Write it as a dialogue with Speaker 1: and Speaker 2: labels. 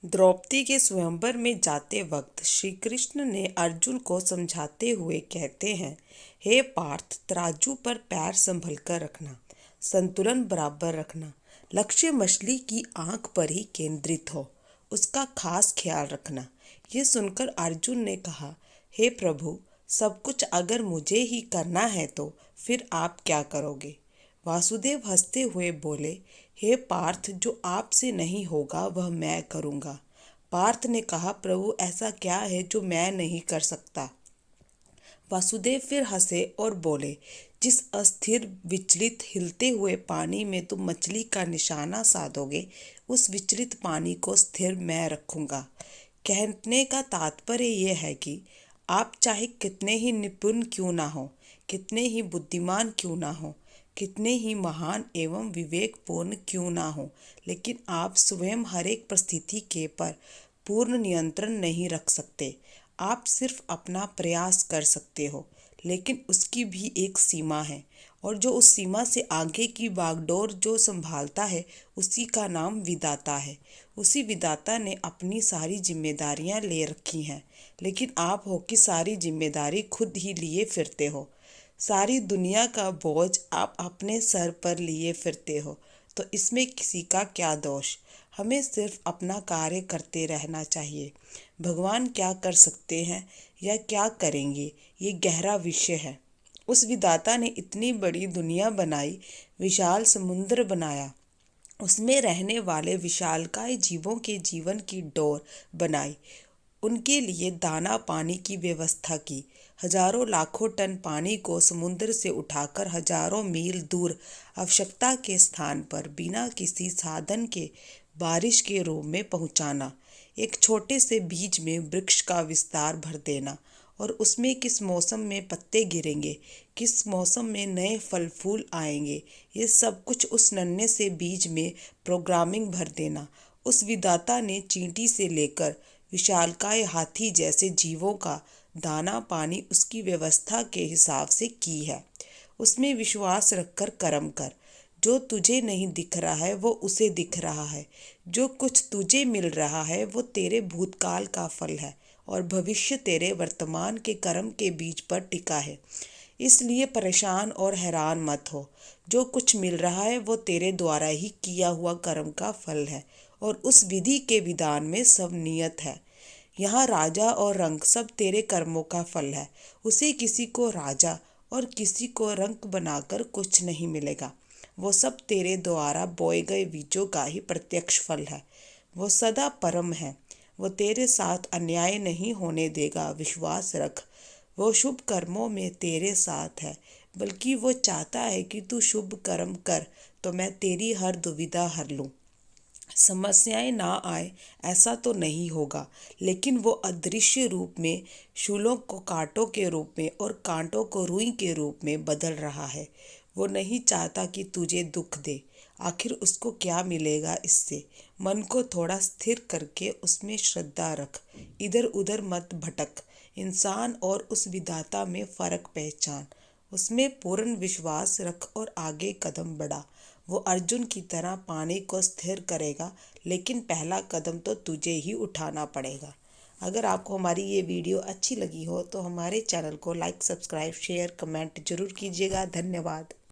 Speaker 1: द्रौपदी के स्वयंवर में जाते वक्त श्री कृष्ण ने अर्जुन को समझाते हुए कहते हैं, हे पार्थ, तराजू पर पैर संभल कर रखना, संतुलन बराबर रखना, लक्ष्य मछली की आंख पर ही केंद्रित हो, उसका खास ख्याल रखना। ये सुनकर अर्जुन ने कहा, हे प्रभु, सब कुछ अगर मुझे ही करना है तो फिर आप क्या करोगे? वासुदेव हंसते हुए बोले, हे पार्थ, जो आपसे नहीं होगा वह मैं करूँगा। पार्थ ने कहा, प्रभु, ऐसा क्या है जो मैं नहीं कर सकता? वासुदेव फिर हंसे और बोले, जिस अस्थिर, विचलित, हिलते हुए पानी में तुम मछली का निशाना साधोगे, उस विचलित पानी को स्थिर मैं रखूँगा। कहने का तात्पर्य यह है कि आप चाहे कितने ही निपुण क्यों ना हो, कितने ही बुद्धिमान क्यों ना हो, कितने ही महान एवं विवेकपूर्ण क्यों ना हो, लेकिन आप स्वयं हर एक परिस्थिति के पर पूर्ण नियंत्रण नहीं रख सकते। आप सिर्फ अपना प्रयास कर सकते हो, लेकिन उसकी भी एक सीमा है, और जो उस सीमा से आगे की बागडोर जो संभालता है, उसी का नाम विधाता है। उसी विधाता ने अपनी सारी जिम्मेदारियां ले रखी हैं, लेकिन आप हो कि सारी जिम्मेदारी खुद ही लिए फिरते हो। सारी दुनिया का बोझ आप अपने सर पर लिए फिरते हो, तो इसमें किसी का क्या दोष? हमें सिर्फ अपना कार्य करते रहना चाहिए। भगवान क्या कर सकते हैं या क्या करेंगे, ये गहरा विषय है। उस विधाता ने इतनी बड़ी दुनिया बनाई, विशाल समुद्र बनाया, उसमें रहने वाले विशालकाय जीवों के जीवन की डोर बनाई, उनके लिए दाना पानी की व्यवस्था की, हजारों लाखों टन पानी को समुद्र से उठाकर हजारों मील दूर आवश्यकता के स्थान पर बिना किसी साधन के बारिश के रूप में पहुंचाना, एक छोटे से बीज में वृक्ष का विस्तार भर देना, और उसमें किस मौसम में पत्ते गिरेंगे, किस मौसम में नए फल फूल आएंगे, ये सब कुछ उस नन्हे से बीज में प्रोग्रामिंग भर देना। उस विधाता ने चींटी से लेकर विशालकाय हाथी जैसे जीवों का दाना पानी उसकी व्यवस्था के हिसाब से की है। उसमें विश्वास रखकर कर्म कर। जो तुझे नहीं दिख रहा है वो उसे दिख रहा है। जो कुछ तुझे मिल रहा है वो तेरे भूतकाल का फल है, और भविष्य तेरे वर्तमान के कर्म के बीज पर टिका है। इसलिए परेशान और हैरान मत हो। जो कुछ मिल रहा है वो तेरे द्वारा ही किया हुआ कर्म का फल है, और उस विधि के विधान में सब नियत है। यहाँ राजा और रंक सब तेरे कर्मों का फल है। उसे किसी को राजा और किसी को रंक बनाकर कुछ नहीं मिलेगा। वो सब तेरे द्वारा बोए गए बीजों का ही प्रत्यक्ष फल है। वो सदा परम है। वो तेरे साथ अन्याय नहीं होने देगा, विश्वास रख। वो शुभ कर्मों में तेरे साथ है, बल्कि वो चाहता है कि तू शुभ कर्म कर, तो मैं तेरी हर दुविधा हर लूँ। समस्याएं ना आए ऐसा तो नहीं होगा, लेकिन वो अदृश्य रूप में शूलों को कांटों के रूप में और कांटों को रुई के रूप में बदल रहा है। वो नहीं चाहता कि तुझे दुख दे। आखिर उसको क्या मिलेगा इससे? मन को थोड़ा स्थिर करके उसमें श्रद्धा रख, इधर उधर मत भटक। इंसान और उस विधाता में फर्क पहचान, उसमें पूर्ण विश्वास रख और आगे कदम बढ़ा। वो अर्जुन की तरह पानी को स्थिर करेगा, लेकिन पहला कदम तो तुझे ही उठाना पड़ेगा। अगर आपको हमारी ये वीडियो अच्छी लगी हो तो हमारे चैनल को लाइक, सब्सक्राइब, शेयर, कमेंट जरूर कीजिएगा। धन्यवाद।